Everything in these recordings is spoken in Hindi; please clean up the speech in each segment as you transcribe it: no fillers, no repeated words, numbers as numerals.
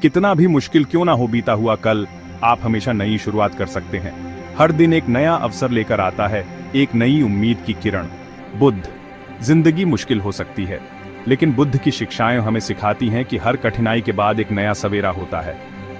कितना भी मुश्किल क्यों ना हो बीता हुआ कल, आप हमेशा नई शुरुआत कर सकते हैं। हर दिन एक नया अवसर लेकर आता है, एक नई उम्मीद की किरण। बुद्ध। जिंदगी मुश्किल हो सकती है, लेकिन बुद्ध की शिक्षाएं हमें सिखाती हैं कि हर कठिनाई के बाद एक नया सवेरा होता है।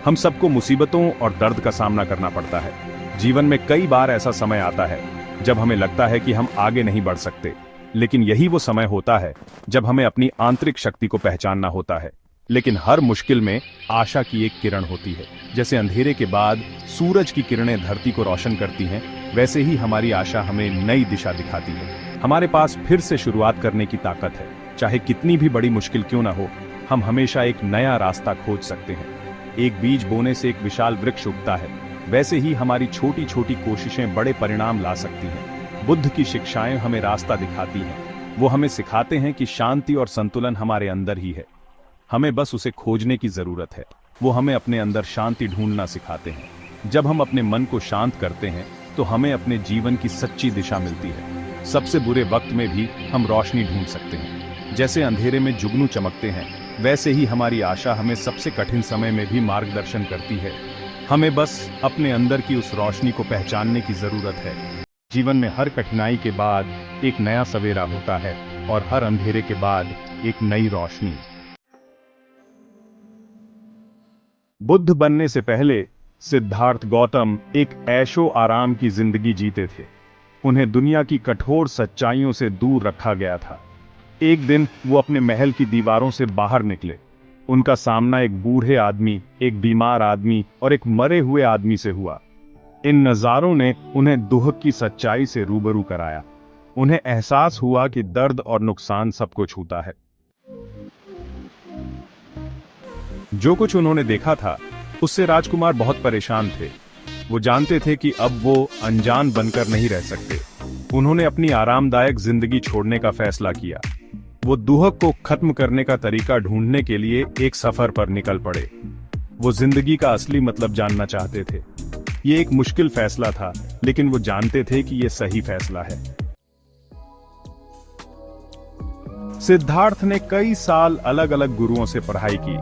हम सबको मुसीबतों और दर्द का सामना करना पड़ता है। जीवन में कई बार ऐसा समय आता है जब हमें लगता है कि हम आगे नहीं बढ़ सकते, लेकिन यही वो समय होता है जब हमें अपनी आंतरिक शक्ति को पहचानना होता है। लेकिन हर मुश्किल में आशा की एक किरण होती है। जैसे अंधेरे के बाद सूरज की किरणें धरती को रोशन करती हैं, वैसे ही हमारी आशा हमें नई दिशा दिखाती है। हमारे पास फिर से शुरुआत करने की ताकत है। चाहे कितनी भी बड़ी मुश्किल क्यों ना हो, हम हमेशा एक नया रास्ता खोज सकते हैं। एक बीज बोने से एक विशाल वृक्ष उगता है, वैसे ही हमारी छोटी छोटी कोशिशें बड़े परिणाम ला सकती हैं। बुद्ध की शिक्षाएं हमें रास्ता दिखाती हैं। वो हमें सिखाते हैं कि शांति और संतुलन हमारे अंदर ही है, हमें बस उसे खोजने की जरूरत है। वो हमें अपने अंदर शांति ढूंढना सिखाते हैं। जब हम अपने मन को शांत करते हैं तो हमें अपने जीवन की सच्ची दिशा मिलती है। सबसे बुरे वक्त में भी हम रोशनी ढूंढ सकते हैं। जैसे अंधेरे में जुगनू चमकते हैं, वैसे ही हमारी आशा हमें सबसे कठिन समय में भी मार्गदर्शन करती है। हमें बस अपने अंदर की उस रोशनी को पहचानने की जरूरत है। जीवन में हर कठिनाई के बाद एक नया सवेरा होता है और हर अंधेरे के बाद एक नई रोशनी। बुद्ध बनने से पहले सिद्धार्थ गौतम एक ऐशो आराम की जिंदगी जीते थे। उन्हें दुनिया की कठोर सच्चाइयों से दूर रखा गया था। एक दिन वो अपने महल की दीवारों से बाहर निकले। उनका सामना एक बूढ़े आदमी, एक बीमार आदमी और एक मरे हुए आदमी से हुआ। इन नजारों ने उन्हें दुख की सच्चाई से रूबरू कराया। उन्हें एहसास हुआ कि दर्द और नुकसान सबको छूता है। जो कुछ उन्होंने देखा था, उससे राजकुमार बहुत परेशान थे। वो जानते थे कि अब वो अनजान बनकर नहीं रह सकते। उन्होंने अपनी आरामदायक जिंदगी छोड़ने का फैसला किया। वो दुख को खत्म करने का तरीका ढूंढने के लिए एक सफर पर निकल पड़े। वो जिंदगी का असली मतलब जानना चाहते थे। ये एक मुश्किल फैसला था, लेकिन वो जानते थे कि ये सही फैसला है। सिद्धार्थ ने कई साल अलग अलग गुरुओं से पढ़ाई की।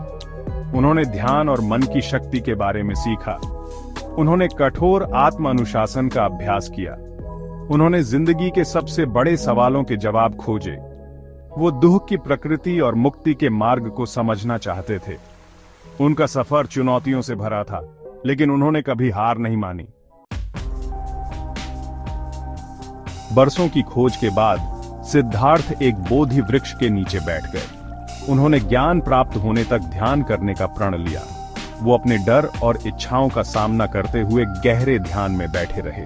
उन्होंने ध्यान और मन की शक्ति के बारे में सीखा। उन्होंने कठोर आत्म अनुशासन का अभ्यास किया। उन्होंने जिंदगी के सबसे बड़े सवालों के जवाब खोजे। वो दुख की प्रकृति और मुक्ति के मार्ग को समझना चाहते थे। उनका सफर चुनौतियों से भरा था, लेकिन उन्होंने कभी हार नहीं मानी। बरसों की खोज के बाद सिद्धार्थ एक बोधि वृक्ष के नीचे बैठ गए। उन्होंने ज्ञान प्राप्त होने तक ध्यान करने का प्रण लिया। वो अपने डर और इच्छाओं का सामना करते हुए गहरे ध्यान में बैठे रहे।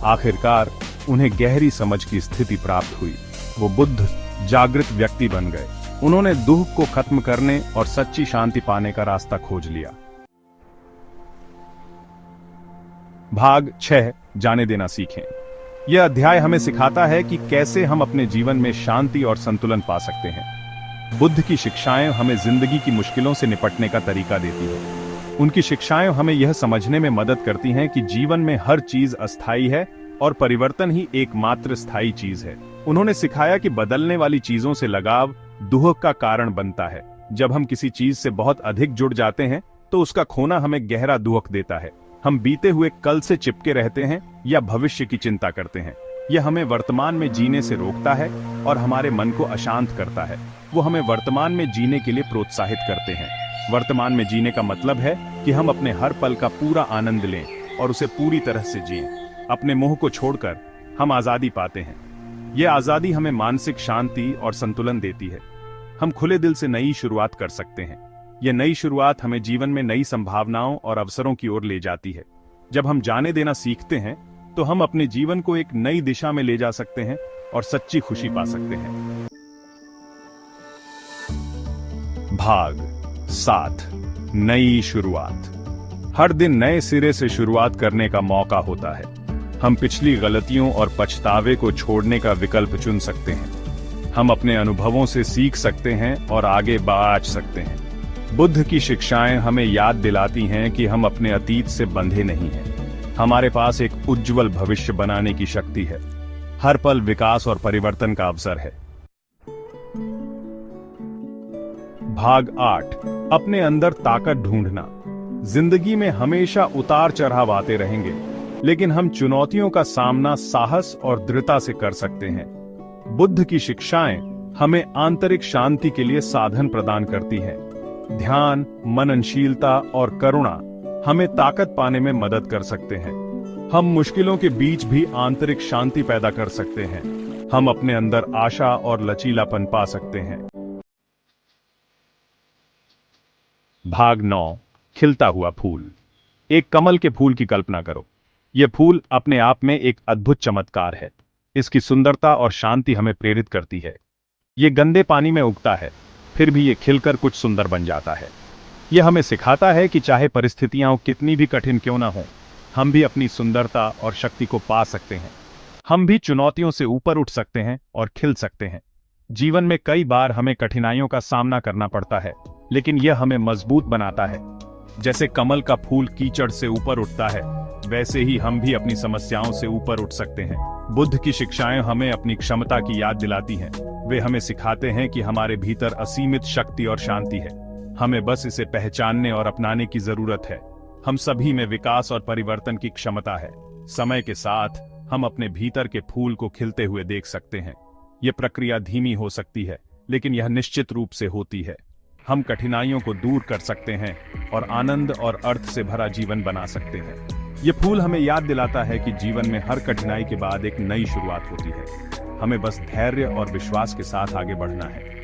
आखिरकार उन्हें गहरी समझ की स्थिति प्राप्त हुई। वो बुद्ध जागृत व्यक्ति बन गए। उन्होंने दुख को खत्म करने और सच्ची शांति पाने का रास्ता खोज लिया। भाग 6, जाने देना सीखें। यह अध्याय हमें सिखाता है कि कैसे हम अपने जीवन में शांति और संतुलन पा सकते हैं। बुद्ध की शिक्षाएं हमें जिंदगी की मुश्किलों से निपटने का तरीका देती हैं। उनकी शिक्षाएं हमें यह समझने में मदद करती हैं कि जीवन में हर चीज अस्थायी है और परिवर्तन ही एकमात्र स्थायी चीज है। उन्होंने सिखाया कि बदलने वाली चीजों से लगाव दुख का कारण बनता है। जब हम किसी चीज से बहुत अधिक जुड़ जाते हैं तो उसका खोना हमें गहरा दुख देता है। हम बीते हुए कल से चिपके रहते हैं या भविष्य की चिंता करते हैं। यह हमें वर्तमान में जीने से रोकता है और हमारे मन को अशांत करता है। वो हमें वर्तमान में जीने के लिए प्रोत्साहित करते हैं। वर्तमान में जीने का मतलब है कि हम अपने हर पल का पूरा आनंद लें और उसे पूरी तरह से जिएं। अपने मोह को छोड़कर हम आजादी पाते हैं। यह आजादी हमें मानसिक शांति और संतुलन देती है। हम खुले दिल से नई शुरुआत कर सकते हैं। यह नई शुरुआत हमें जीवन में नई संभावनाओं और अवसरों की ओर ले जाती है। जब हम जाने देना सीखते हैं तो हम अपने जीवन को एक नई दिशा में ले जा सकते हैं और सच्ची खुशी पा सकते हैं। भाग 7, नई शुरुआत। हर दिन नए सिरे से शुरुआत करने का मौका होता है। हम पिछली गलतियों और पछतावे को छोड़ने का विकल्प चुन सकते हैं। हम अपने अनुभवों से सीख सकते हैं और आगे बढ़ सकते हैं। बुद्ध की शिक्षाएं हमें याद दिलाती हैं कि हम अपने अतीत से बंधे नहीं हैं। हमारे पास एक उज्जवल भविष्य बनाने की शक्ति है। हर पल विकास और परिवर्तन का अवसर है। भाग 8। अपने अंदर ताकत ढूंढना। जिंदगी में हमेशा उतार चढ़ाव आते रहेंगे, लेकिन हम चुनौतियों का सामना साहस और दृढ़ता से कर सकते हैं। बुद्ध की शिक्षाएं हमें आंतरिक शांति के लिए साधन प्रदान करती हैं। ध्यान, मननशीलता और करुणा हमें ताकत पाने में मदद कर सकते हैं। हम मुश्किलों के बीच भी आंतरिक शांति पैदा कर सकते हैं। हम अपने अंदर आशा और लचीलापन पा सकते हैं। भाग 9। खिलता हुआ फूल। एक कमल के फूल की कल्पना करो। यह फूल अपने आप में एक अद्भुत चमत्कार है। इसकी सुंदरता और शांति हमें प्रेरित करती है। यह गंदे पानी में उगता है, फिर भी यह खिलकर कुछ सुंदर बन जाता है। यह हमें सिखाता है कि चाहे परिस्थितियां कितनी भी कठिन क्यों ना हो, हम भी अपनी सुंदरता और शक्ति को पा सकते हैं। हम भी चुनौतियों से ऊपर उठ सकते हैं और खिल सकते हैं। जीवन में कई बार हमें कठिनाइयों का सामना करना पड़ता है, लेकिन यह हमें मजबूत बनाता है। जैसे कमल का फूल कीचड़ से ऊपर उठता है, वैसे ही हम भी अपनी समस्याओं से ऊपर उठ सकते हैं। बुद्ध की शिक्षाएं हमें अपनी क्षमता की याद दिलाती हैं। वे हमें सिखाते हैं कि हमारे भीतर असीमित शक्ति और शांति है। हमें बस इसे पहचानने और अपनाने की जरूरत है। हम सभी में विकास और परिवर्तन की क्षमता है। समय के साथ हम अपने भीतर के फूल को खिलते हुए देख सकते हैं। यह प्रक्रिया धीमी हो सकती है, लेकिन यह निश्चित रूप से होती है। हम कठिनाइयों को दूर कर सकते हैं और आनंद और अर्थ से भरा जीवन बना सकते हैं। यह फूल हमें याद दिलाता है कि जीवन में हर कठिनाई के बाद एक नई शुरुआत होती है। हमें बस धैर्य और विश्वास के साथ आगे बढ़ना है।